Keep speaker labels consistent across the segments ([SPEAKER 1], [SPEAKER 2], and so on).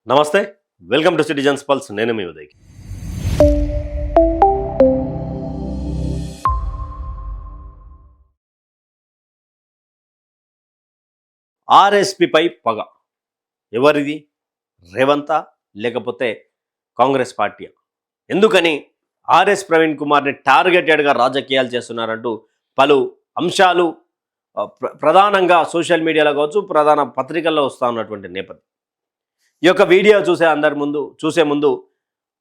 [SPEAKER 1] నమస్తే, welcome to citizens pulse. నేను మీ ఉదయ్. ఆర్ఎస్పిపై పగ ఎవరిది? రేవంతా లేకపోతే కాంగ్రెస్ పార్టీ? ఎందుకని ఆర్ఎస్ ప్రవీణ్ కుమార్ని టార్గెటెడ్గా రాజకీయాలు చేస్తున్నారంటూ పలు అంశాలు ప్రధానంగా సోషల్ మీడియాలో కావచ్చు, ప్రధాన పత్రికల్లో వస్తూ ఉన్నటువంటి నేపథ్యం. ఈ యొక్క వీడియో చూసే ముందు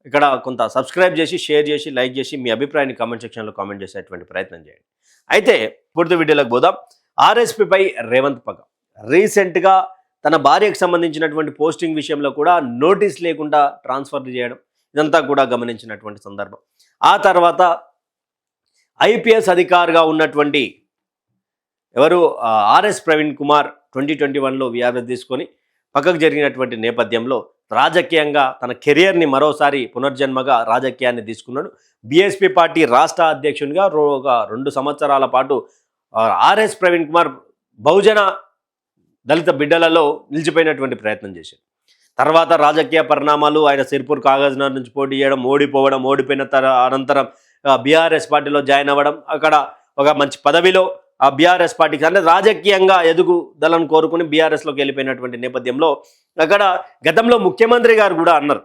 [SPEAKER 1] ఇక్కడ కొంత సబ్స్క్రైబ్ చేసి, షేర్ చేసి, లైక్ చేసి మీ అభిప్రాయాన్ని కామెంట్ సెక్షన్లో కామెంట్ చేసేటువంటి ప్రయత్నం చేయండి. అయితే పూర్తి వీడియోలోకి పోదాం. ఆర్ఎస్పిపై రేవంత్ పగ. రీసెంట్గా తన భార్యకు సంబంధించినటువంటి పోస్టింగ్ విషయంలో కూడా నోటీస్ లేకుండా ట్రాన్స్ఫర్ చేయడం, ఇదంతా కూడా గమనించినటువంటి సందర్భం. ఆ తర్వాత ఐపీఎస్ అధికారిగా ఉన్నటువంటి ఎవరు ఆర్ఎస్ ప్రవీణ్ కుమార్ 2021లో విఆర్ఎస్ తీసుకొని పక్కకు జరిగినటువంటి నేపథ్యంలో రాజకీయంగా తన కెరియర్ని మరోసారి పునర్జన్మగా రాజకీయాన్ని తీసుకున్నాడు. బీఎస్పీ పార్టీ రాష్ట్ర అధ్యక్షునిగా ఒక 2 సంవత్సరాల పాటు ఆర్ఎస్ ప్రవీణ్ కుమార్ బహుజన దళిత బిడ్డలలో నిలిచిపోయినటువంటి ప్రయత్నం చేశారు. తర్వాత రాజకీయ పరిణామాలు, ఆయన సిర్పూర్ కాగజ్నగర్ నుంచి పోటీ చేయడం, ఓడిపోయిన అనంతరం బీఆర్ఎస్ పార్టీలో జాయిన్ అవ్వడం, అక్కడ ఒక మంచి పదవిలో ఆ బీఆర్ఎస్ పార్టీకి అంటే రాజకీయంగా ఎదుగుదలను కోరుకుని బీఆర్ఎస్లోకి వెళ్ళిపోయినటువంటి నేపథ్యంలో అక్కడ గతంలో ముఖ్యమంత్రి గారు కూడా అన్నారు,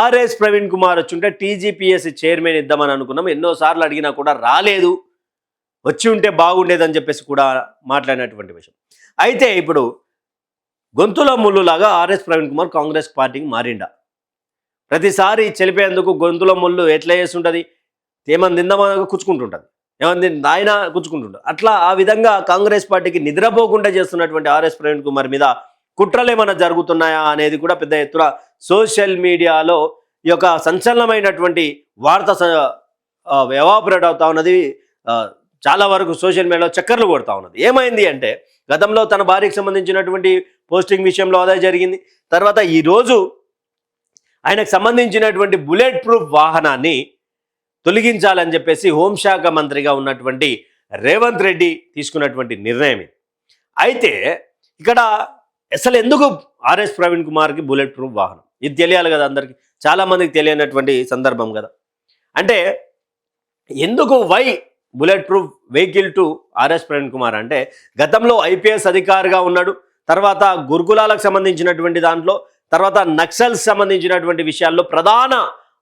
[SPEAKER 1] ఆర్ఎస్ ప్రవీణ్ కుమార్ వచ్చుంటే టీజీపీఎస్సీ చైర్మన్ ఇద్దామని అనుకున్నాం, ఎన్నోసార్లు అడిగినా కూడా రాలేదు, వచ్చి ఉంటే బాగుండేదని చెప్పేసి కూడా మాట్లాడినటువంటి విషయం. అయితే ఇప్పుడు గొంతుల ముళ్ళులాగా ఆర్ఎస్ ప్రవీణ్ కుమార్ కాంగ్రెస్ పార్టీకి మారిండా? ప్రతిసారి చెలిపేందుకు గొంతుల ముళ్ళు ఎట్లా చేస్తుంటుంది, ఏమని తిందామని కూర్చుకుంటుంటుంది, ఏమంది ఆయన కూర్చుకుంటుంటారు. అట్లా ఆ విధంగా కాంగ్రెస్ పార్టీకి నిద్రపోకుండా చేస్తున్నటువంటి ఆర్ఎస్ ప్రవీణ్ కుమార్ మీద కుట్రలు ఏమైనా జరుగుతున్నాయా అనేది కూడా పెద్ద ఎత్తున సోషల్ మీడియాలో ఈ యొక్క సంచలనమైనటువంటి వార్త ఎవాపరేట్ అవుతా ఉన్నది. చాలా వరకు సోషల్ మీడియాలో చక్కర్లు కొడతా ఉన్నది. ఏమైంది అంటే, గతంలో తన భార్యకు సంబంధించినటువంటి పోస్టింగ్ విషయంలో అదే జరిగింది. తర్వాత ఈరోజు ఆయనకు సంబంధించినటువంటి బుల్లెట్ ప్రూఫ్ వాహనాన్ని తొలగించాలని చెప్పేసి హోంశాఖ మంత్రిగా ఉన్నటువంటి రేవంత్ రెడ్డి తీసుకున్నటువంటి నిర్ణయం ఇది. అయితే ఇక్కడ అసలు ఎందుకు ఆర్ఎస్ ప్రవీణ్ కుమార్కి బుల్లెట్ ప్రూఫ్ వాహనం, ఇది తెలియాలి కదా అందరికీ, చాలామందికి తెలియనటువంటి సందర్భం కదా. అంటే ఎందుకు why bulletproof vehicle to RS Praveen Kumar అంటే, గతంలో ఐపీఎస్ అధికారిగా ఉన్నాడు, తర్వాత గురుకులాలకు సంబంధించినటువంటి దాంట్లో, తర్వాత నక్సల్స్ సంబంధించినటువంటి విషయాల్లో ప్రధాన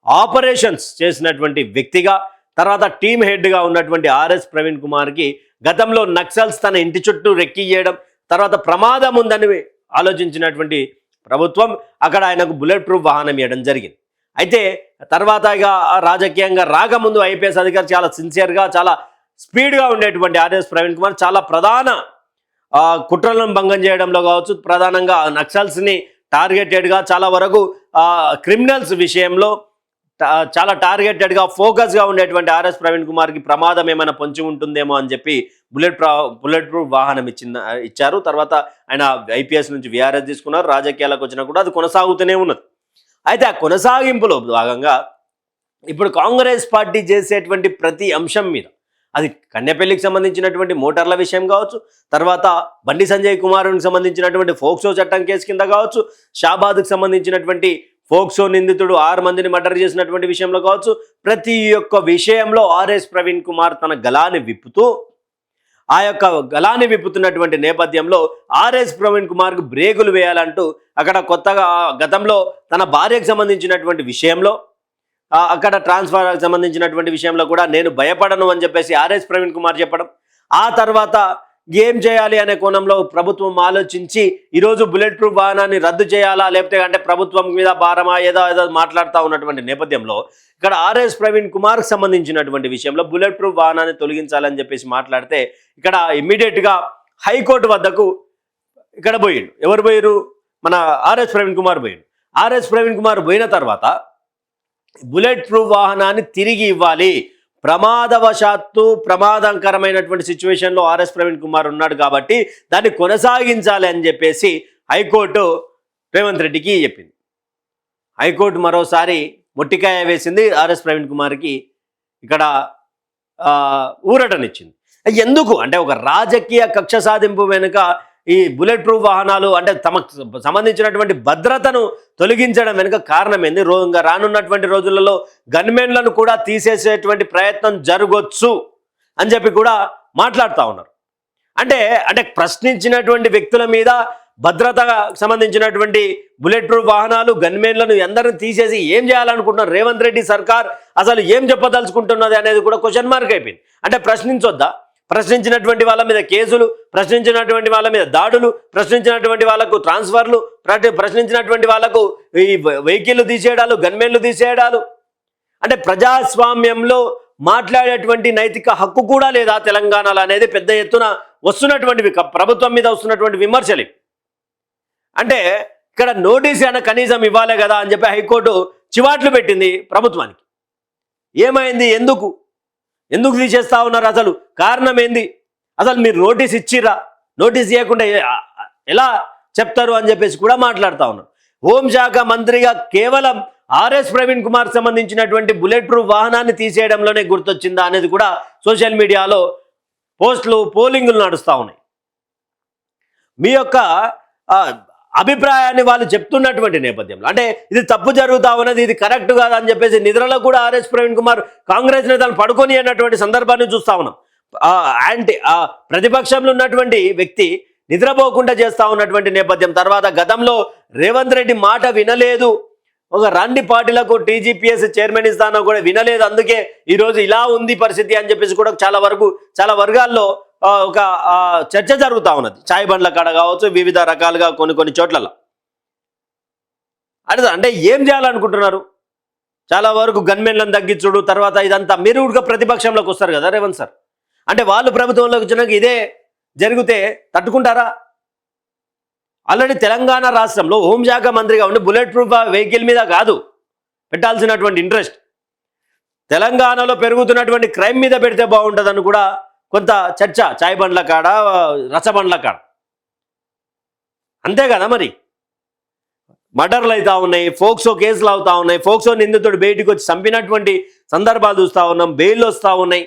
[SPEAKER 1] ఆపరేషన్స్ చేసినటువంటి వ్యక్తిగా, తర్వాత టీమ్ హెడ్గా ఉన్నటువంటి ఆర్ఎస్ ప్రవీణ్ కుమార్కి గతంలో నక్సల్స్ తన ఇంటి చుట్టూ రెక్కియ్యడం, తర్వాత ప్రమాదం ఉందని ఆలోచించినటువంటి ప్రభుత్వం అక్కడ ఆయనకు బుల్లెట్ ప్రూఫ్ వాహనం ఇవ్వడం జరిగింది. అయితే తర్వాత ఇక రాజకీయంగా రాకముందు ఐపీఎస్ అధికారి చాలా సిన్సియర్గా, చాలా స్పీడ్గా ఉండేటువంటి ఆర్ఎస్ ప్రవీణ్ కుమార్ చాలా ప్రధాన కుట్రలను భంగం చేయడంలో కావచ్చు, ప్రధానంగా నక్సల్స్ని టార్గెటెడ్గా, చాలా వరకు క్రిమినల్స్ విషయంలో చాలా టార్గెటెడ్గా, ఫోకస్గా ఉండేటువంటి ఆర్ఎస్ ప్రవీణ్ కుమార్కి ప్రమాదం ఏమైనా పొంచి ఉంటుందేమో అని చెప్పి బుల్లెట్ ప్రూఫ్ వాహనం ఇచ్చారు. తర్వాత ఆయన ఐపీఎస్ నుంచి విఆర్ఎస్ తీసుకున్నారు. రాజకీయాలకు వచ్చినా కూడా అది కొనసాగుతూనే ఉన్నది. అయితే ఆ కొనసాగింపులో భాగంగా ఇప్పుడు కాంగ్రెస్ పార్టీ చేసేటువంటి ప్రతి అంశం మీద, అది కన్నెపల్లికి సంబంధించినటువంటి మోటార్ల విషయం కావచ్చు, తర్వాత బండి సంజయ్ కుమార్కి సంబంధించినటువంటి ఫోక్సో చట్టం కేసు కింద కావచ్చు, షాబాద్కి సంబంధించినటువంటి ఫోక్సో నిందితుడు 6 మందిని మర్డర్ చేసినటువంటి విషయంలో కావచ్చు, ప్రతి ఒక్క విషయంలో ఆర్ఎస్ ప్రవీణ్ కుమార్ తన గలాన్ని విప్పుతూ, ఆ యొక్క గలాన్ని విప్పుతున్నటువంటి నేపథ్యంలో ఆర్ఎస్ ప్రవీణ్ కుమార్కు బ్రేకులు వేయాలంటూ అక్కడ కొత్తగా గతంలో తన భార్యకు సంబంధించినటువంటి విషయంలో, అక్కడ ట్రాన్స్ఫర్కి సంబంధించినటువంటి విషయంలో కూడా నేను భయపడను అని చెప్పేసి ఆర్ఎస్ ప్రవీణ్ కుమార్ చెప్పడం, ఆ తర్వాత ఏం చేయాలి అనే కోణంలో ప్రభుత్వం ఆలోచించి ఈరోజు బుల్లెట్ ప్రూఫ్ వాహనాన్ని రద్దు చేయాలా, లేకపోతే అంటే ప్రభుత్వం మీద భారమా, ఏదో మాట్లాడుతూ ఉన్నటువంటి నేపథ్యంలో ఇక్కడ ఆర్ఎస్ ప్రవీణ్ కుమార్కి సంబంధించినటువంటి విషయంలో బుల్లెట్ ప్రూఫ్ వాహనాన్ని తొలగించాలని చెప్పేసి మాట్లాడితే, ఇక్కడ ఇమ్మీడియట్గా హైకోర్టు వద్దకు ఇక్కడ పోయిండు. ఎవరు పోయారు? మన ఆర్ఎస్ ప్రవీణ్ కుమార్ పోయిండు. ఆర్ఎస్ ప్రవీణ్ కుమార్ పోయిన తర్వాత బుల్లెట్ ప్రూఫ్ వాహనాన్ని తిరిగి ఇవ్వాలి, ప్రమాదవశాత్తు ప్రమాదకరమైనటువంటి సిచ్యువేషన్లో ఆర్ఎస్ ప్రవీణ్ కుమార్ ఉన్నాడు కాబట్టి దాన్ని కొనసాగించాలి అని చెప్పేసి హైకోర్టు రేవంత్ రెడ్డికి చెప్పింది. హైకోర్టు మరోసారి మొట్టికాయ వేసింది, ఆర్ఎస్ ప్రవీణ్ కుమార్కి ఇక్కడ ఊరటనిచ్చింది. ఎందుకు అంటే, ఒక రాజకీయ కక్ష సాధింపు వెనుక ఈ బుల్లెట్ ప్రూఫ్ వాహనాలు అంటే తమకు సంబంధించినటువంటి భద్రతను తొలగించడం వెనుక కారణం ఏంది? ఇంకా రానున్నటువంటి రోజులలో గన్మెన్లను కూడా తీసేసేటువంటి ప్రయత్నం జరగొచ్చు అని చెప్పి కూడా మాట్లాడుతూ ఉన్నారు. అంటే అంటే ప్రశ్నించినటువంటి వ్యక్తుల మీద భద్రతగా సంబంధించినటువంటి బుల్లెట్ ప్రూఫ్ వాహనాలు గన్మెన్లను అందరిని తీసేసి ఏం చేయాలనుకుంటున్నారు రేవంత్ రెడ్డి సర్కార్? అసలు ఏం చెప్పదలుచుకుంటున్నది అనేది కూడా క్వశ్చన్ మార్క్ అయిపోయింది. అంటే ప్రశ్నించొద్దా? ప్రశ్నించినటువంటి వాళ్ళ మీద కేసులు, ప్రశ్నించినటువంటి వాళ్ళ మీద దాడులు, ప్రశ్నించినటువంటి వాళ్ళకు ట్రాన్స్ఫర్లు, ప్రశ్నించినటువంటి వాళ్ళకు ఈ వెహికల్లు తీసేయడాలు, గన్మెన్లు తీసేయడాలు. అంటే ప్రజాస్వామ్యంలో మాట్లాడేటువంటి నైతిక హక్కు కూడా లేదా తెలంగాణలో అనేది పెద్ద ఎత్తున వస్తున్నటువంటి ప్రభుత్వం మీద వస్తున్నటువంటి విమర్శలు. అంటే ఇక్కడ నోటీస్ అయినా కనీసం ఇవ్వాలి కదా అని చెప్పి హైకోర్టు చివాట్లు పెట్టింది ప్రభుత్వానికి. ఏమైంది? ఎందుకు తీసేస్తా ఉన్నారు? అసలు కారణం ఏంది? అసలు మీరు నోటీస్ ఇచ్చిర్రా? నోటీస్ ఇవ్వకుండా ఎలా చెప్తారు అని చెప్పేసి కూడా మాట్లాడుతూ ఉన్నారు. హోంశాఖ మంత్రిగా కేవలం ఆర్ఎస్ ప్రవీణ్ కుమార్ సంబంధించినటువంటి బుల్లెట్ ప్రూఫ్ వాహనాన్ని తీసేయడంలోనే గుర్తొచ్చిందా అనేది కూడా సోషల్ మీడియాలో పోస్టులు, పోలింగులు నడుస్తూ ఉన్నాయి. మీ యొక్క అభిప్రాయాన్ని వాళ్ళు చెప్తున్నటువంటి నేపథ్యంలో అంటే ఇది తప్పు జరుగుతా ఉన్నది, ఇది కరెక్ట్ కాదు అని చెప్పేసి నిద్రలో కూడా ఆర్ఎస్ ప్రవీణ్ కుమార్ కాంగ్రెస్ నేతలు పడుకొని అన్నటువంటి సందర్భాన్ని చూస్తూ ఉన్నాం. ప్రతిపక్షంలో ఉన్నటువంటి వ్యక్తి నిద్రపోకుండా చేస్తూ ఉన్నటువంటి నేపథ్యం. తర్వాత గతంలో రేవంత్ రెడ్డి మాట వినలేదు, ఒక రండి పార్టీలకు టీజీపీఎస్ చైర్మన్ ఇస్తానో కూడా వినలేదు, అందుకే ఈరోజు ఇలా ఉంది పరిస్థితి అని చెప్పేసి కూడా చాలా వర్గాల్లో ఒక చర్చ జరుగుతూ ఉన్నది. చాయ్ బండ్ల కాడ కావచ్చు, వివిధ రకాలుగా కొన్ని చోట్లలో. అంటే ఏం చేయాలనుకుంటున్నారు? చాలా వరకు గన్మెన్లను తగ్గించుడు, తర్వాత ఇదంతా మీరు కూడా ప్రతిపక్షంలోకి వస్తారు కదా రేవంత్ సార్. అంటే వాళ్ళు ప్రభుత్వంలోకి వచ్చినాక ఇదే జరిగితే తట్టుకుంటారా? ఆల్రెడీ తెలంగాణ రాష్ట్రంలో హోంశాఖ మంత్రిగా ఉండి బుల్లెట్ ప్రూఫ్ వెహికల్ మీద కాదు పెట్టాల్సినటువంటి ఇంట్రెస్ట్, తెలంగాణలో పెరుగుతున్నటువంటి క్రైమ్ మీద పెడితే బాగుంటుందని కూడా కొంత చర్చ. చాయ్ బండ్ల కాడ, రసబండ్ల కాడ. అంతే కదా మరి. మర్డర్లు అవుతా ఉన్నాయి, ఫోక్సో కేసులు అవుతా ఉన్నాయి, ఫోక్సో నిందితుడు బయటికి వచ్చి చంపినటువంటి సందర్భాలు చూస్తూ ఉన్నాం, బెయిల్ వస్తూ ఉన్నాయి,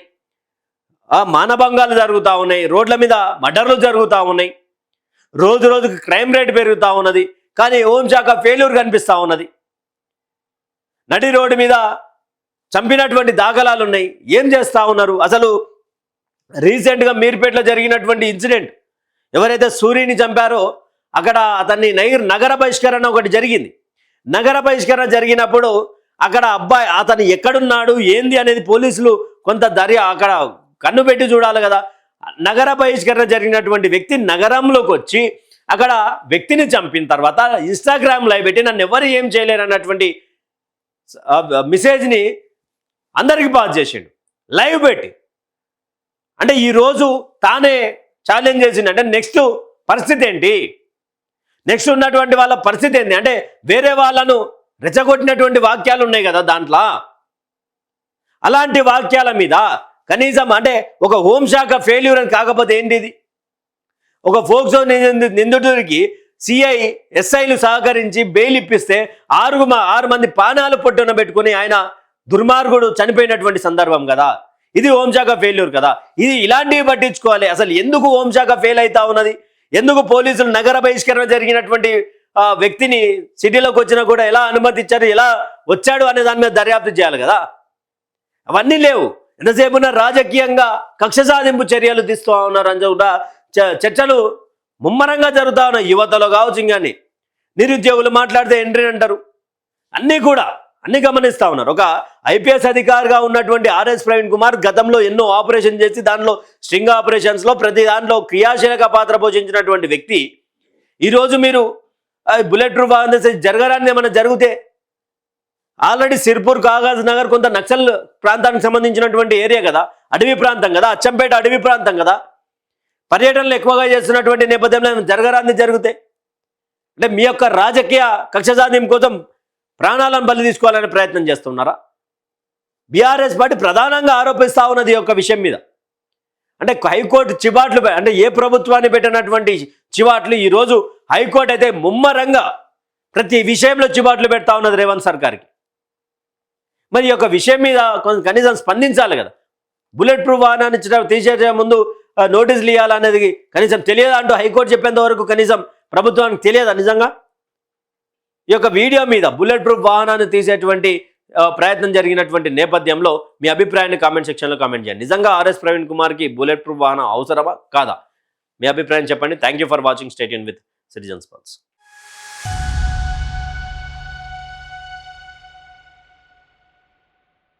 [SPEAKER 1] మానభంగాలు జరుగుతూ ఉన్నాయి, రోడ్ల మీద మర్డర్లు జరుగుతూ ఉన్నాయి, రోజుకి క్రైమ్ రేట్ పెరుగుతూ ఉన్నది. కానీ హోంశాఖ ఫెయిల్యూర్ కనిపిస్తూ ఉన్నది. నడి రోడ్డు మీద చంపినటువంటి దాఖలాలు ఉన్నాయి. ఏం చేస్తూ ఉన్నారు? అసలు రీసెంట్గా మీర్పేటలో జరిగినటువంటి ఇన్సిడెంట్, ఎవరైతే సూర్యుని చంపారో అక్కడ అతన్ని నగర బహిష్కరణ ఒకటి జరిగింది. నగర బహిష్కరణ జరిగినప్పుడు అక్కడ అతను ఎక్కడున్నాడు ఏంది అనేది పోలీసులు కొంత అక్కడ కన్ను పెట్టి చూడాలి కదా. నగర బహిష్కరణ జరిగినటువంటి వ్యక్తి నగరంలోకి వచ్చి అక్కడ వ్యక్తిని చంపిన తర్వాత ఇన్స్టాగ్రామ్ లైవ్ పెట్టి నన్ను ఎవరు ఏం చేయలేరు అన్నటువంటి మెసేజ్ని అందరికీ పాస్ చేసిండు లైవ్ పెట్టి. అంటే ఈరోజు తానే ఛాలెంజ్ చేసిండు. అంటే నెక్స్ట్ పరిస్థితి ఏంటి? నెక్స్ట్ ఉన్నటువంటి వాళ్ళ పరిస్థితి ఏంటి? అంటే వేరే వాళ్ళను రెచ్చగొట్టినటువంటి వాక్యాలు ఉన్నాయి కదా దాంట్లో. అలాంటి వాక్యాల మీద కనీసం అంటే ఒక హోంశాఖ ఫెయిల్యూర్ అని కాకపోతే ఏంటిది? ఒక ఫోక్సో నిందితుడికి సిఐ ఎస్ఐలు సహకరించి బెయిల్ ఇప్పిస్తే 6 మంది పానాలు పొట్టున పెట్టుకుని ఆయన దుర్మార్గుడు చనిపోయినటువంటి సందర్భం కదా. ఇది హోంశాఖ ఫెయిల్యూర్ కదా. ఇలాంటివి పట్టించుకోవాలి. అసలు ఎందుకు హోంశాఖ ఫెయిల్ అవుతా ఉన్నది? ఎందుకు పోలీసులు నగర బహిష్కరణ జరిగినటువంటి వ్యక్తిని సిటీలోకి వచ్చినా కూడా ఎలా అనుమతి ఇచ్చారు, ఎలా వచ్చాడు అనే దాని మీద దర్యాప్తు చేయాలి కదా. అవన్నీ లేవు. ఎంతసేపున రాజకీయంగా కక్ష సాధింపు చర్యలు తీస్తూ ఉన్నారు అని కూడా చర్చలు ముమ్మరంగా జరుగుతూ ఉన్నాయి. యువతలో కావచ్చు, ఇంకాని నిరుద్యోగులు మాట్లాడితే ఎంట్రీ అంటారు. అన్నీ గమనిస్తూ ఉన్నారు. ఒక ఐపీఎస్ అధికారిగా ఉన్నటువంటి ఆర్ఎస్ ప్రవీణ్ కుమార్ గతంలో ఎన్నో ఆపరేషన్ చేసి దానిలో స్ట్రింగ్ ఆపరేషన్స్లో ప్రతి దాంట్లో క్రియాశీలక పాత్ర పోషించినటువంటి వ్యక్తి ఈరోజు మీరు బుల్లెట్ ప్రూఫ్ జరగరాని ఏమైనా జరిగితే ఆల్రెడీ సిర్పూర్, కాగజ్ నగర్ కొంత నక్సల్ ప్రాంతానికి సంబంధించినటువంటి ఏరియా కదా, అడవి ప్రాంతం కదా, అచ్చంపేట అడవి ప్రాంతం కదా, పర్యటనలు ఎక్కువగా చేస్తున్నటువంటి నేపథ్యంలో జరగరాంది జరిగితే అంటే మీ యొక్క రాజకీయ కక్ష సాధింపు కోసం ప్రాణాలను బలి తీసుకోవాలనే ప్రయత్నం చేస్తున్నారా? బీఆర్ఎస్ పార్టీ ప్రధానంగా ఆరోపిస్తూ ఉన్నది ఈ యొక్క విషయం మీద. అంటే హైకోర్టు చివాట్లు, అంటే ఏ ప్రభుత్వాన్ని పెట్టినటువంటి చివాట్లు ఈరోజు హైకోర్టు అయితే ముమ్మరంగా ప్రతి విషయంలో చివాట్లు పెడతా ఉన్నది రేవంత్ సర్కార్కి. మరి ఈ యొక్క విషయం మీద కనీసం స్పందించాలి కదా. బుల్లెట్ ప్రూఫ్ వాహనాన్ని తీసేసే ముందు నోటీసులు ఇవ్వాలనేది కనీసం తెలియదా అంటూ హైకోర్టు చెప్పేంత వరకు కనీసం ప్రభుత్వానికి తెలియదా నిజంగా? ఈ యొక్క వీడియో మీద బుల్లెట్ ప్రూఫ్ వాహనాన్ని తీసేటువంటి ప్రయత్నం జరిగినటువంటి నేపథ్యంలో మీ అభిప్రాయాన్ని కామెంట్ సెక్షన్లో కామెంట్ చేయండి. నిజంగా ఆర్ఎస్ ప్రవీణ్ కుమార్కి బుల్లెట్ ప్రూఫ్ వాహనం అవసరమా కాదా? మీ అభిప్రాయం చెప్పండి. Thank you for watching. Stay tune with citizens pulse.